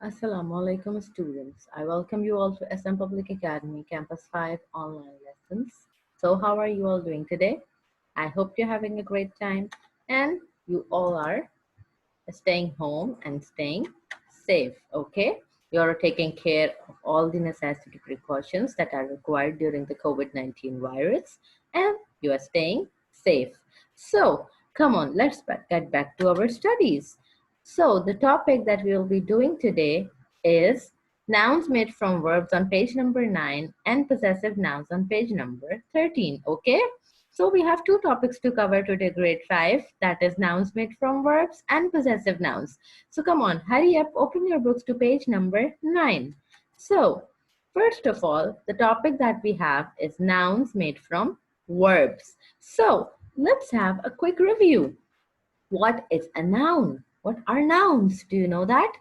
Assalamu alaikum students. I welcome you all to SM Public Academy Campus 5 online lessons. So how are you all doing today? I hope you're having a great time and you all are staying home and staying safe, okay? You're taking care of all the necessary precautions that are required during the COVID-19 virus and you are staying safe. So come on, let's get back to our studies. So the topic that we'll be doing today is nouns made from verbs on page number 9 and possessive nouns on page number 13, okay? So we have two topics to cover today, grade 5, that is nouns made from verbs and possessive nouns. So come on, hurry up, open your books to page number 9. So first of all, the topic that we have is nouns made from verbs. So let's have a quick review. What is a noun? What are nouns? Do you know that?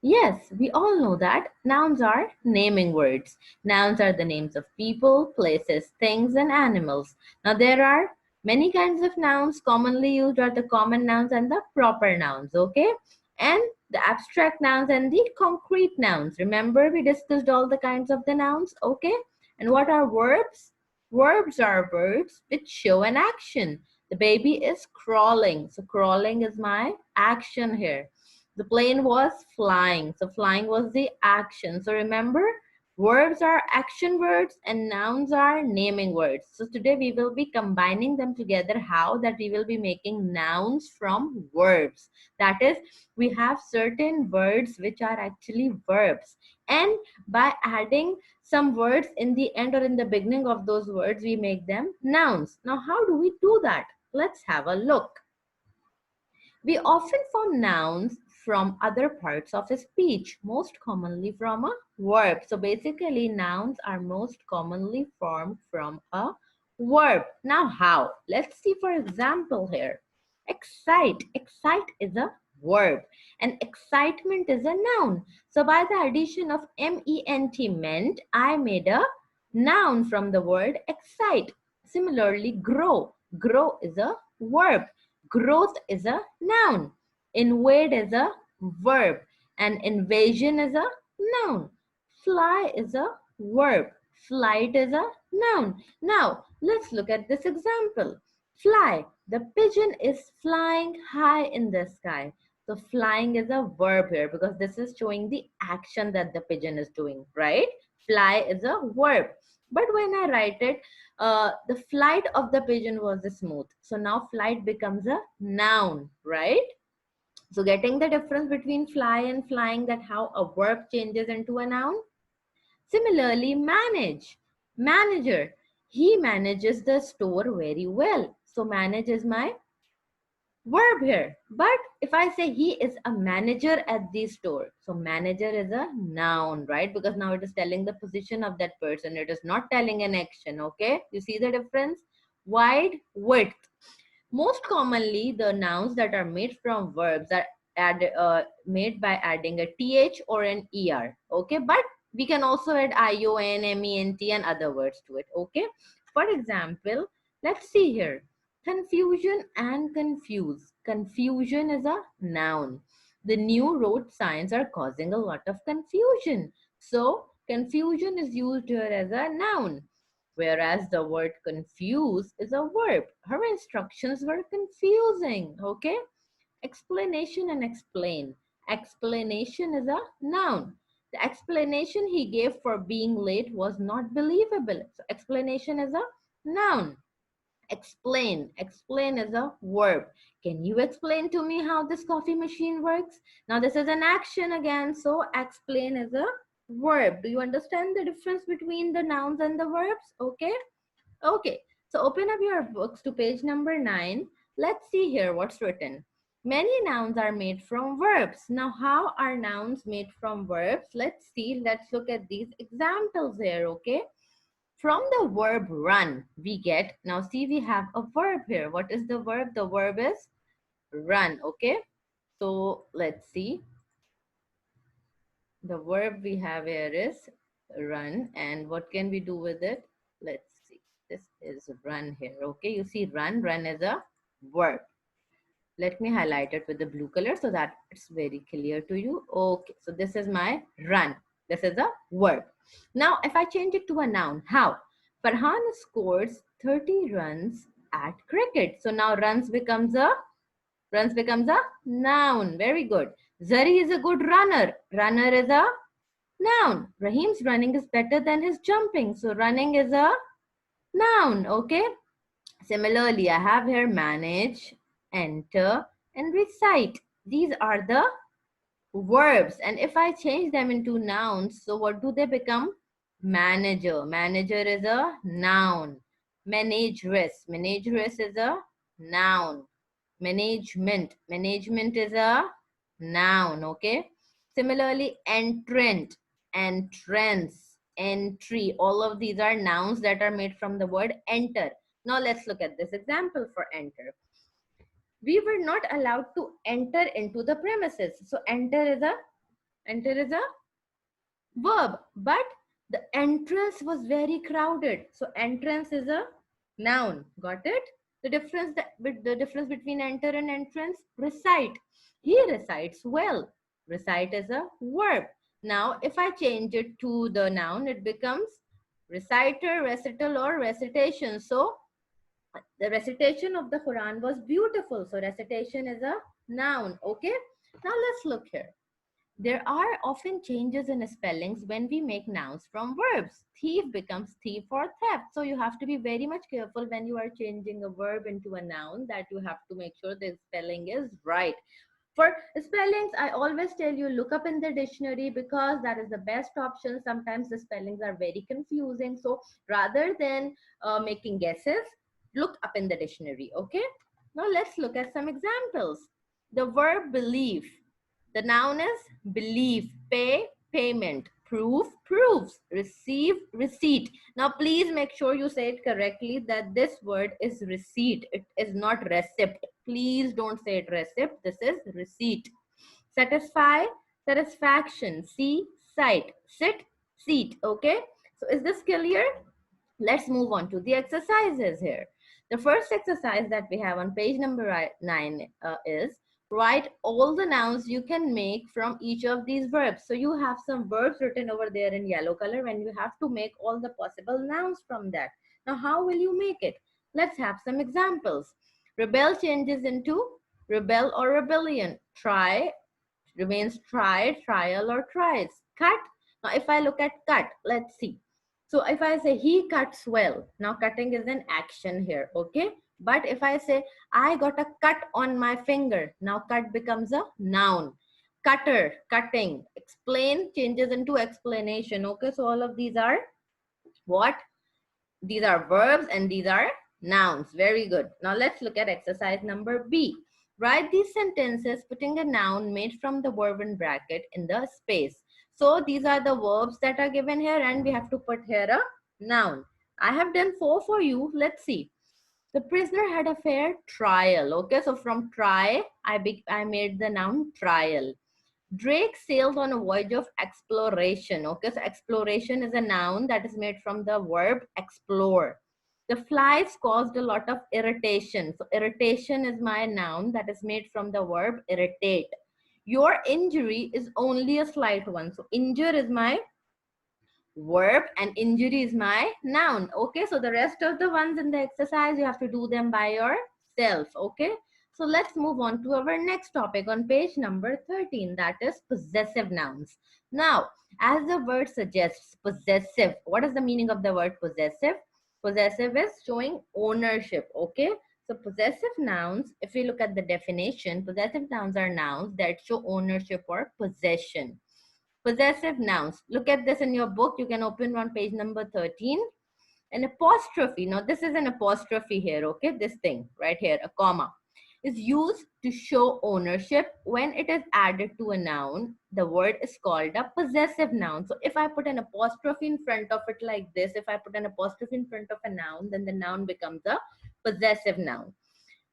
Yes, we all know that nouns are naming words. Nouns are the names of people, places, things, and animals. Now, there are many kinds of nouns. Commonly used are the common nouns and the proper nouns, okay? And the abstract nouns and the concrete nouns. Remember, we discussed all the kinds of the nouns, okay? And what are verbs? Verbs are words which show an action. The baby is crawling. So crawling is my action here. The plane was flying. So flying was the action. So remember, verbs are action words and nouns are naming words. So today we will be combining them together. How? That we will be making nouns from verbs. That is, we have certain words which are actually verbs. And by adding some words in the end or in the beginning of those words, we make them nouns. Now, how do we do that? Let's have a look. We often form nouns from other parts of a speech, most commonly from a verb. So basically, nouns are most commonly formed from a verb. Now, how? Let's see, for example, here. Excite. Excite is a verb and excitement is a noun. So by the addition of ment, meant, I made a noun from the word excite. Similarly, grow. Grow is a verb. Growth is a noun. Invade is a verb. And invasion is a noun. Fly is a verb. Flight is a noun. Now, let's look at this example. Fly. The pigeon is flying high in the sky. So flying is a verb here because this is showing the action that the pigeon is doing, right? Fly is a verb. But when I write it, the flight of the pigeon was smooth. So now flight becomes a noun, right? So getting the difference between fly and flying, that how a verb changes into a noun. Similarly, manage. Manager. He manages the store very well. So manage is my verb here. But if I say he is a manager at the store, so manager is a noun, right? Because now it is telling the position of that person. It is not telling an action, okay? You see the difference? Wide, width. Most commonly, the nouns that are made from verbs are made by adding a th or an er, okay? But we can also add ion, ment, and other words to it, okay? For example, let's see here. Confusion and confuse. Confusion is a noun. The new road signs are causing a lot of confusion. So, confusion is used here as a noun. Whereas the word confuse is a verb. Her instructions were confusing. Okay? Explanation and explain. Explanation is a noun. The explanation he gave for being late was not believable. So, explanation is a noun. Explain. Explain is a verb. Can you explain to me how this coffee machine works? Now this is an action again. So explain is a verb. Do you understand the difference between the nouns and the verbs? Okay. Okay. So open up your books to page number 9. Let's see here what's written. Many nouns are made from verbs. Now how are nouns made from verbs? Let's see. Let's look at these examples here. Okay. From the verb run, we get, now see we have a verb here. What is the verb? The verb is run, okay? So let's see. The verb we have here is run, and what can we do with it? Let's see. This is run here, okay? You see run, run is a verb. Let me highlight it with the blue color so that it's very clear to you. Okay, so this is my run. This is a verb. Now, if I change it to a noun, how? Farhan scores 30 runs at cricket. So now runs becomes a noun. Very good. Zari is a good runner. Runner is a noun. Rahim's running is better than his jumping. So running is a noun. Okay. Similarly, I have here manage, enter, and recite. These are the verbs. And if I change them into nouns, so what do they become? Manager. Manager is a noun. Manageress. Manageress is a noun. Management. Management is a noun. Okay. Similarly, entrant, entrance, entry. All of these are nouns that are made from the word enter. Now let's look at this example for enter. We were not allowed to enter into the premises. So enter is a verb, but the entrance was very crowded. So entrance is a noun. Got it? The difference between enter and entrance, recite. He recites well. Recite is a verb. Now, if I change it to the noun, it becomes reciter, recital, or recitation. So the recitation of the Quran was beautiful. So recitation is a noun. Okay. Now let's look here. There are often changes in spellings when we make nouns from verbs. Thief becomes thief or theft. So you have to be very much careful when you are changing a verb into a noun, that you have to make sure the spelling is right. For spellings, I always tell you look up in the dictionary, because that is the best option. Sometimes the spellings are very confusing. So rather than making guesses, look up in the dictionary. Okay. Now let's look at some examples. The verb believe. The noun is believe. Pay, payment. Prove, proves. Receive, receipt. Now please make sure you say it correctly, that this word is receipt. It is not receipt. Please don't say it receipt. This is receipt. Satisfy, satisfaction. See, sight. Sit, seat. Okay. So is this clear? Let's move on to the exercises here. The first exercise that we have on page number 9 is write all the nouns you can make from each of these verbs. So you have some verbs written over there in yellow color, and you have to make all the possible nouns from that. Now, how will you make it? Let's have some examples. Rebel changes into rebel or rebellion. Try remains tried, trial, or tries. Cut. Now, if I look at cut, let's see. So if I say he cuts well, now cutting is an action here, okay? But if I say I got a cut on my finger, now cut becomes a noun. Cutter, cutting. Explain changes into explanation, okay? So all of these are what? These are verbs and these are nouns. Very good. Now let's look at exercise number B. Write these sentences putting a noun made from the verb in bracket in the space. So these are the verbs that are given here, and we have to put here a noun. I have done 4 for you. Let's see. The prisoner had a fair trial. Okay, so from try, I made the noun trial. Drake sailed on a voyage of exploration. Okay, so exploration is a noun that is made from the verb explore. The flies caused a lot of irritation. So irritation is my noun that is made from the verb irritate. Your injury is only a slight one. So injure is my verb and injury is my noun. Okay, so the rest of the ones in the exercise, you have to do them by yourself. Okay, so let's move on to our next topic on page number 13, that is possessive nouns. Now, as the word suggests, possessive, what is the meaning of the word possessive? Possessive is showing ownership. Okay, so possessive nouns, if we look at the definition, possessive nouns are nouns that show ownership or possession. Possessive nouns. Look at this in your book. You can open on page number 13. An apostrophe. Now, this is an apostrophe here, okay? This thing right here, a comma, is used to show ownership. When it is added to a noun, the word is called a possessive noun. So, if I put an apostrophe in front of it like this, if I put an apostrophe in front of a noun, then the noun becomes a possessive noun.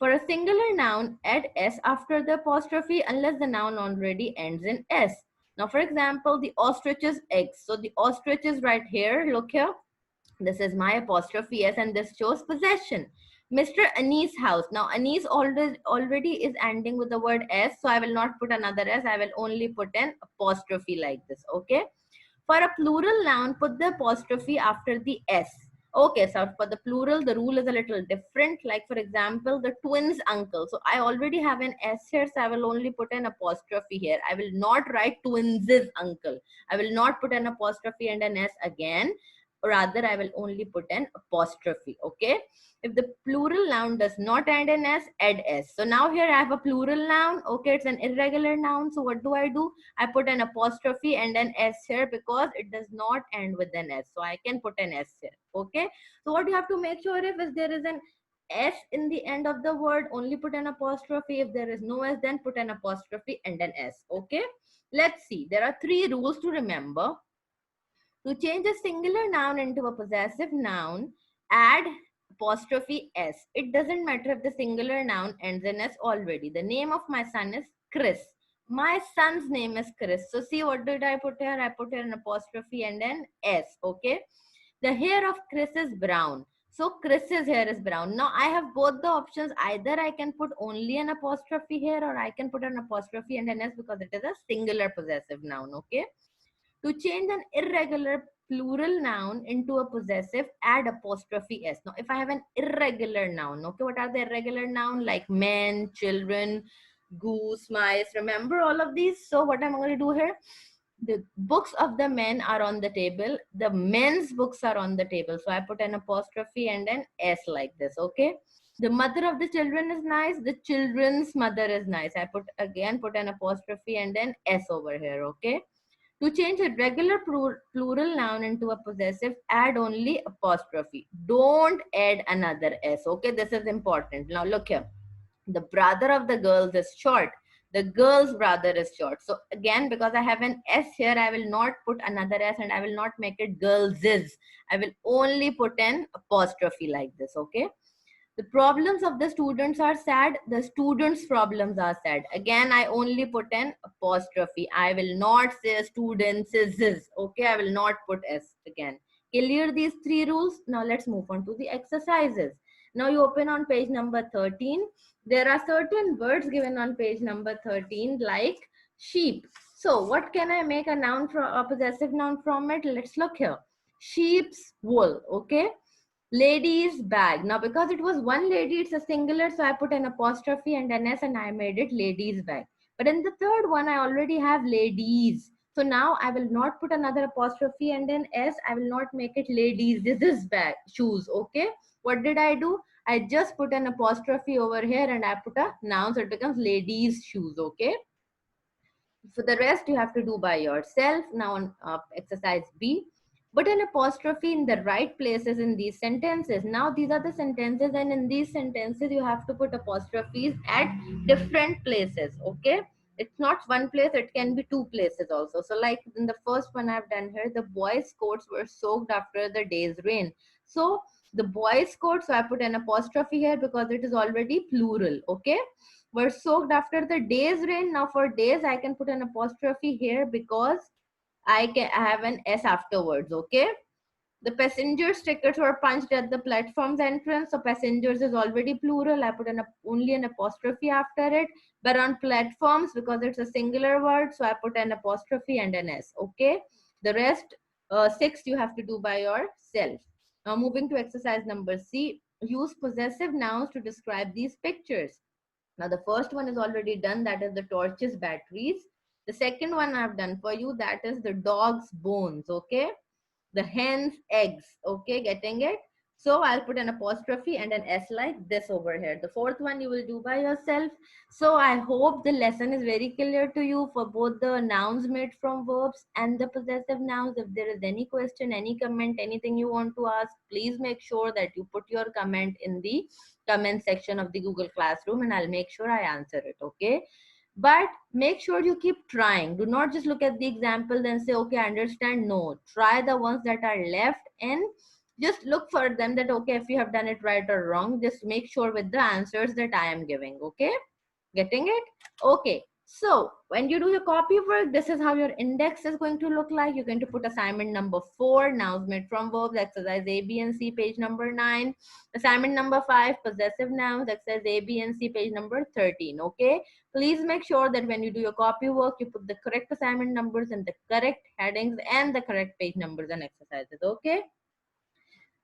For a singular noun, add s after the apostrophe unless the noun already ends in s. Now, for example, the ostrich's eggs. So the ostrich is right here. Look here. This is my apostrophe s, and this shows possession. Mr. Anis house. Now Anis already is ending with the word S, so I will not put another S. I will only put an apostrophe like this. Okay. For a plural noun, put the apostrophe after the S. Okay, so for the plural, the rule is a little different. Like for example, the twins uncle. So I already have an S here, so I will only put an apostrophe here. I will not write twins' uncle. I will not put an apostrophe and an S again. Rather, I will only put an apostrophe. Okay. If the plural noun does not end in S, add S. So now here I have a plural noun. Okay, it's an irregular noun. So what do? I put an apostrophe and an S here because it does not end with an S. So I can put an S here. Okay. So what you have to make sure if there is an S in the end of the word, only put an apostrophe. If there is no S, then put an apostrophe and an S. Okay. Let's see. There are 3 rules to remember. To change a singular noun into a possessive noun, add apostrophe S. It doesn't matter if the singular noun ends in S already. The name of my son is Chris. My son's name is Chris. So see, what did I put here? I put here an apostrophe and an S. Okay. The hair of Chris is brown. So Chris's hair is brown. Now I have both the options. Either I can put only an apostrophe here, or I can put an apostrophe and an S because it is a singular possessive noun. Okay. To change an irregular plural noun into a possessive, add apostrophe S. Now, if I have an irregular noun, okay, what are the irregular noun? Like men, children, goose, mice. Remember all of these? So what I'm going to do here? The books of the men are on the table. The men's books are on the table. So I put an apostrophe and an S like this, okay? The mother of the children is nice. The children's mother is nice. I put an apostrophe and an S over here, okay? To change a regular plural noun into a possessive, add only apostrophe. Don't add another S. Okay, this is important. Now look here. The brother of the girls is short. The girl's brother is short. So again, because I have an S here, I will not put another S and I will not make it girls is. I will only put an apostrophe like this. Okay. The problems of the students are sad. The students' problems are sad. Again, I only put an apostrophe. I will not say students is. Okay, I will not put S again. Clear these 3 rules. Now let's move on to the exercises. Now you open on page number 13. There are certain words given on page number 13 like sheep. So what can I make a noun from a possessive noun from it? Let's look here. Sheep's wool. Okay. Lady's bag. Now because it was one lady, it's a singular, so I put an apostrophe and an S and I made it lady's bag. But in the third one, I already have ladies. So now I will not put another apostrophe and an S. I will not make it ladies. This is bag, shoes. Okay. What did I do? I just put an apostrophe over here and I put a noun, so it becomes ladies' shoes. Okay. For the rest, you have to do by yourself. Now on exercise B, put an apostrophe in the right places in these sentences. Now these are the sentences, and in these sentences you have to put apostrophes at different places. Okay, it's not one place, it can be 2 places also. So like in the first one I've done here, the boys' coats were soaked after the day's rain. So the boys' coats, so I put an apostrophe here because it is already plural. Okay, were soaked after the day's rain. Now for days, I can put an apostrophe here because I have an S afterwards. Okay. The passengers' tickets were punched at the platform's entrance. So passengers is already plural. I put only an apostrophe after it. But on platforms, because it's a singular word, so I put an apostrophe and an S. Okay. The rest, 6, you have to do by yourself. Now moving to exercise number C. Use possessive nouns to describe these pictures. Now the first one is already done, that is the torches, batteries. The second one I've done for you, that is the dog's bones, okay? The hen's eggs, okay, getting it? So I'll put an apostrophe and an S like this over here. The fourth one you will do by yourself. So I hope the lesson is very clear to you for both the nouns made from verbs and the possessive nouns. If there is any question, any comment, anything you want to ask, please make sure that you put your comment in the comment section of the Google Classroom and I'll make sure I answer it, okay? But make sure you keep trying. Do not just look at the examples and say, okay, I understand. No, try the ones that are left and just look for them that, okay, if you have done it right or wrong, just make sure with the answers that I am giving, okay? Getting it? Okay. So when you do your copy work, this is how your index is going to look like. You're going to put assignment number 4, nouns made from verbs, exercise A, B, and C, page number 9. Assignment number 5, possessive nouns, exercise A, B, and C, page number 13. Okay. Please make sure that when you do your copy work, you put the correct assignment numbers and the correct headings and the correct page numbers and exercises. Okay.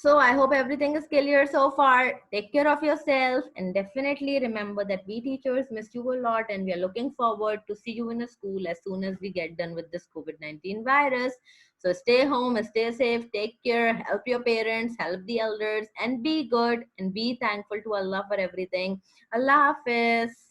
So I hope everything is clear so far. Take care of yourself and definitely remember that we teachers miss you a lot and we are looking forward to see you in a school as soon as we get done with this COVID-19 virus. So stay home, stay safe, take care, help your parents, help the elders, and be good and be thankful to Allah for everything. Allah Hafiz.